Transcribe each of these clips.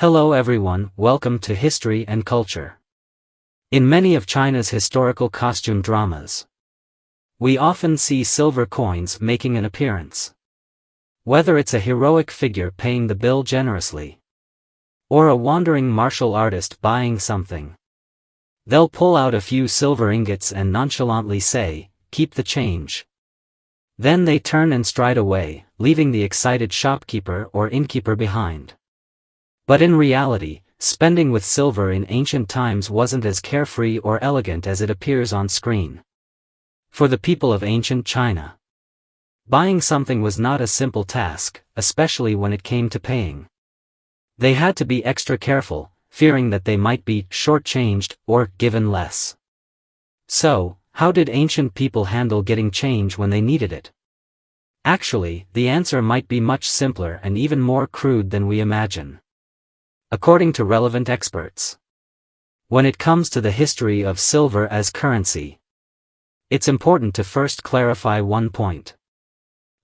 Hello everyone, welcome to History and Culture. In many of China's historical costume dramas, we often see silver coins making an appearance. Whether it's a heroic figure paying the bill generously, or a wandering martial artist buying something, they'll pull out a few silver ingots and nonchalantly say, "Keep the change." Then they turn and stride away, leaving the excited shopkeeper or innkeeper behind. But in reality, spending with silver in ancient times wasn't as carefree or elegant as it appears on screen. For the people of ancient China, buying something was not a simple task, especially when it came to paying. They had to be extra careful, fearing that they might be shortchanged or given less. So, how did ancient people handle getting change when they needed it? Actually, the answer might be much simpler and even more crude than we imagine. According to relevant experts, when it comes to the history of silver as currency, it's important to first clarify one point.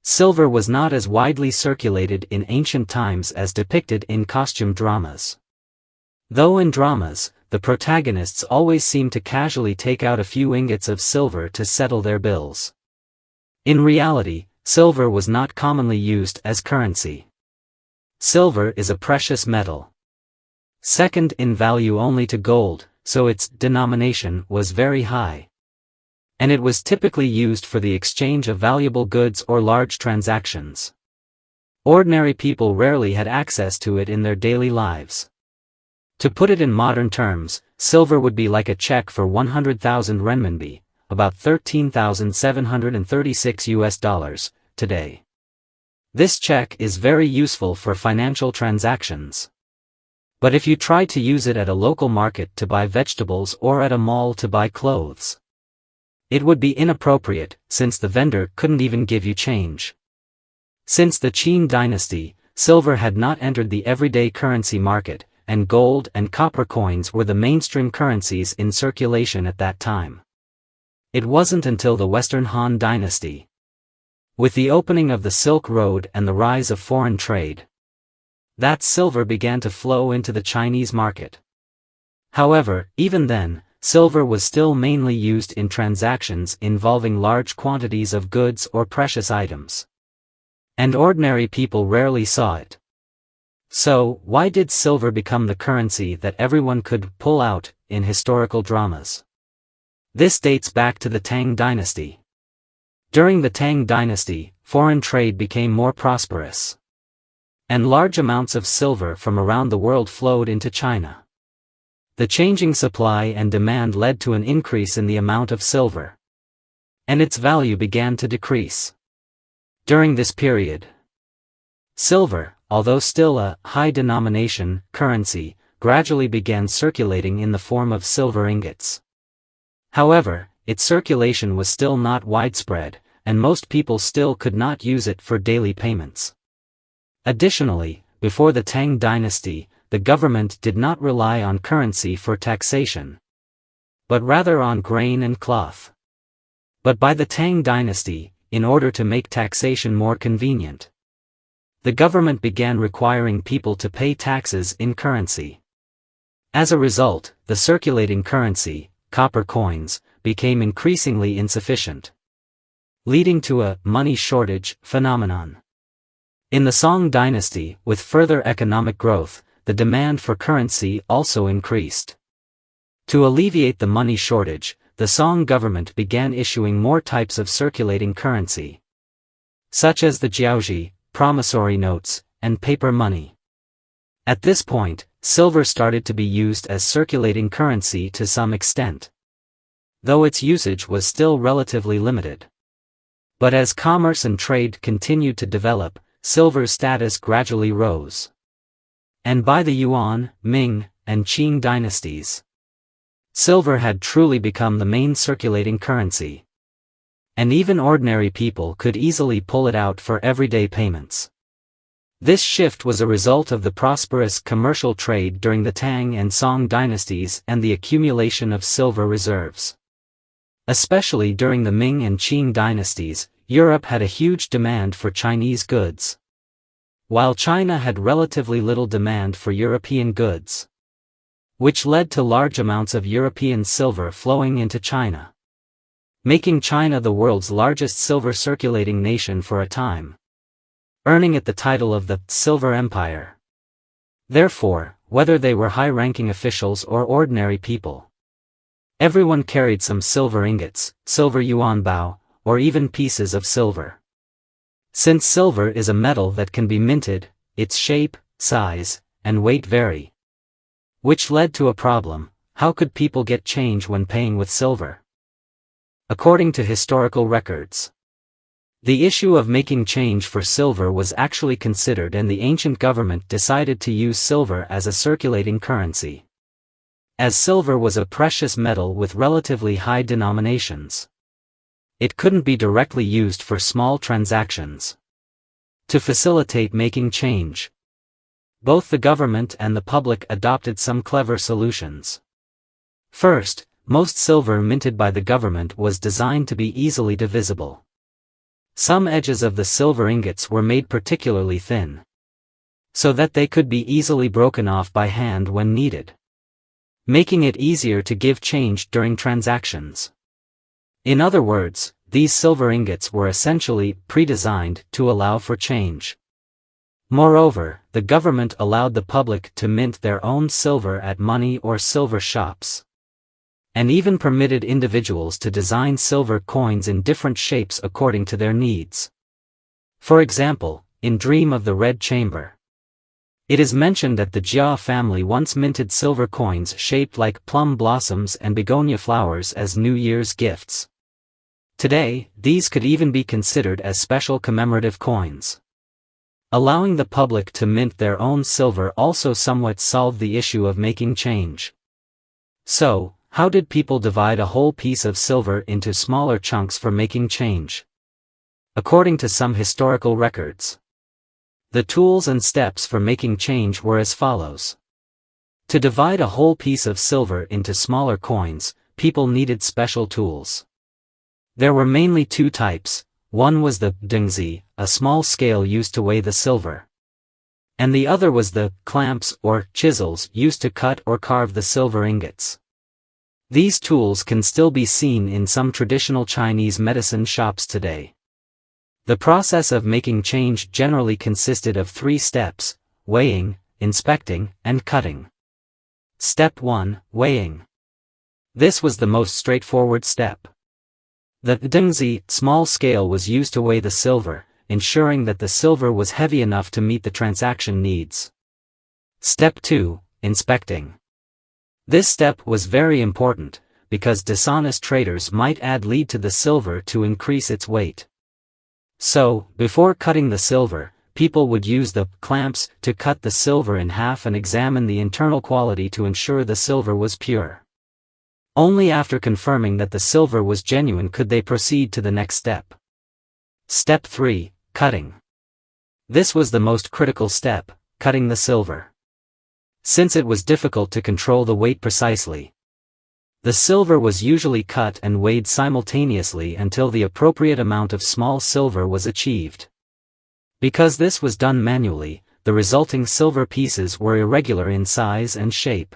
Silver was not as widely circulated in ancient times as depicted in costume dramas. Though in dramas, the protagonists always seem to casually take out a few ingots of silver to settle their bills. In reality, silver was not commonly used as currency. Silver is a precious metal, second in value only to gold, so its denomination was very high. And it was typically used for the exchange of valuable goods or large transactions. Ordinary people rarely had access to it in their daily lives. To put it in modern terms, silver would be like a check for 100,000 renminbi, about $13,736 today. This check is very useful for financial transactions. But if you try to use it at a local market to buy vegetables or at a mall to buy clothes, it would be inappropriate, since the vendor couldn't even give you change. Since the Qing dynasty, silver had not entered the everyday currency market, and gold and copper coins were the mainstream currencies in circulation at that time. It wasn't until the Western Han dynasty, with the opening of the Silk Road and the rise of foreign trade, that silver began to flow into the Chinese market. However, even then, silver was still mainly used in transactions involving large quantities of goods or precious items. And ordinary people rarely saw it. So, why did silver become the currency that everyone could pull out in historical dramas? This dates back to the Tang dynasty. During the Tang dynasty, foreign trade became more prosperous, and large amounts of silver from around the world flowed into China. The changing supply and demand led to an increase in the amount of silver, and its value began to decrease. During this period, silver, although still a high-denomination currency, gradually began circulating in the form of silver ingots. However, its circulation was still not widespread, and most people still could not use it for daily payments. Additionally, before the Tang dynasty, the government did not rely on currency for taxation, but rather on grain and cloth. But by the Tang dynasty, in order to make taxation more convenient, the government began requiring people to pay taxes in currency. As a result, the circulating currency, copper coins, became increasingly insufficient, leading to a money shortage phenomenon. In the Song dynasty, with further economic growth, the demand for currency also increased. To alleviate the money shortage, the Song government began issuing more types of circulating currency, such as the jiaozi, promissory notes, and paper money. At this point, silver started to be used as circulating currency to some extent, though its usage was still relatively limited. But as commerce and trade continued to develop, silver's status gradually rose. And by the Yuan, Ming, and Qing dynasties, silver had truly become the main circulating currency. And even ordinary people could easily pull it out for everyday payments. This shift was a result of the prosperous commercial trade during the Tang and Song dynasties and the accumulation of silver reserves. Especially during the Ming and Qing dynasties, Europe had a huge demand for Chinese goods. while China had relatively little demand for European goods, which led to large amounts of European silver flowing into China, making China the world's largest silver circulating nation for a time, earning it the title of the Silver Empire. Therefore, whether they were high-ranking officials or ordinary people, everyone carried some silver ingots, silver yuan bao, or even pieces of silver. Since silver is a metal that can be minted, its shape, size, and weight vary, which led to a problem: how could people get change when paying with silver? According to historical records, the issue of making change for silver was actually considered, and the ancient government decided to use silver as a circulating currency, as silver was a precious metal with relatively high denominations. It couldn't be directly used for small transactions. To facilitate making change, both the government and the public adopted some clever solutions. First, most silver minted by the government was designed to be easily divisible. Some edges of the silver ingots were made particularly thin, so that they could be easily broken off by hand when needed, making it easier to give change during transactions. In other words, these silver ingots were essentially pre-designed to allow for change. Moreover, the government allowed the public to mint their own silver at money or silver shops, and even permitted individuals to design silver coins in different shapes according to their needs. For example, in Dream of the Red Chamber, it is mentioned that the Jia family once minted silver coins shaped like plum blossoms and begonia flowers as New Year's gifts. Today, these could even be considered as special commemorative coins. Allowing the public to mint their own silver also somewhat solved the issue of making change. So, how did people divide a whole piece of silver into smaller chunks for making change? According to some historical records, the tools and steps for making change were as follows. To divide a whole piece of silver into smaller coins, people needed special tools. There were mainly two types. One was the dengzi, a small scale used to weigh the silver, and the other was the clamps or chisels used to cut or carve the silver ingots. These tools can still be seen in some traditional Chinese medicine shops today. The process of making change generally consisted of 3 steps: weighing, inspecting, and cutting. Step 1, weighing. This was the most straightforward step. The dengzi, small scale, was used to weigh the silver, ensuring that the silver was heavy enough to meet the transaction needs. Step 2, inspecting. This step was very important, because dishonest traders might add lead to the silver to increase its weight. So, before cutting the silver, people would use the clamps to cut the silver in half and examine the internal quality to ensure the silver was pure. Only after confirming that the silver was genuine could they proceed to the next step. Step 3, cutting. This was the most critical step, cutting the silver. Since it was difficult to control the weight precisely, the silver was usually cut and weighed simultaneously until the appropriate amount of small silver was achieved. Because this was done manually, the resulting silver pieces were irregular in size and shape,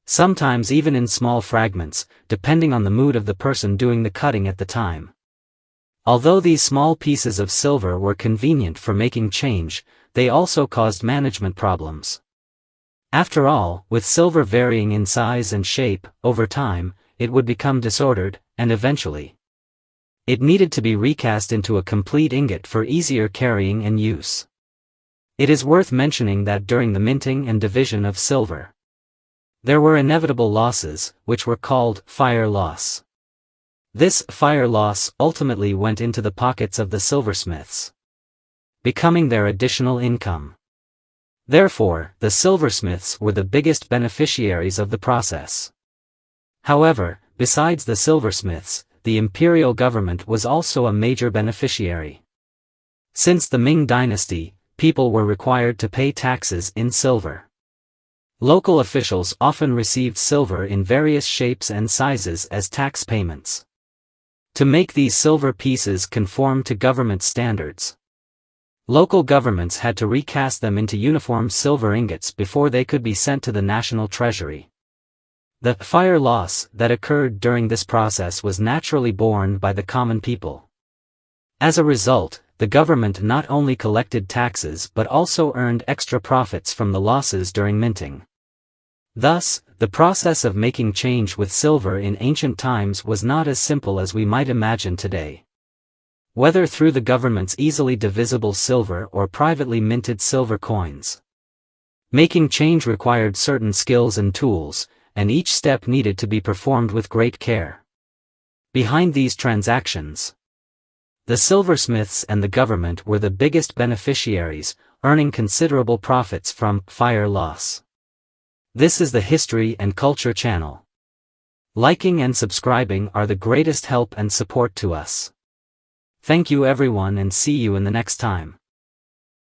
sometimes even in small fragments, depending on the mood of the person doing the cutting at the time. Although these small pieces of silver were convenient for making change, they also caused management problems. After all, with silver varying in size and shape, over time, it would become disordered, and eventually, it needed to be recast into a complete ingot for easier carrying and use. It is worth mentioning that during the minting and division of silver, there were inevitable losses, which were called fire loss. This fire loss ultimately went into the pockets of the silversmiths, becoming their additional income. Therefore, the silversmiths were the biggest beneficiaries of the process. However, besides the silversmiths, the imperial government was also a major beneficiary. Since the Ming dynasty, people were required to pay taxes in silver. Local officials often received silver in various shapes and sizes as tax payments. To make these silver pieces conform to government standards, Local governments had to recast them into uniform silver ingots before they could be sent to the national treasury. The fire loss that occurred during this process was naturally borne by the common people. As a result, the government not only collected taxes but also earned extra profits from the losses during minting. Thus, the process of making change with silver in ancient times was not as simple as we might imagine today. Whether through the government's easily divisible silver or privately minted silver coins, making change required certain skills and tools, and each step needed to be performed with great care. Behind these transactions, the silversmiths and the government were the biggest beneficiaries, earning considerable profits from fire loss. This is the History and Culture channel. Liking and subscribing are the greatest help and support to us. Thank you everyone and see you in the next time.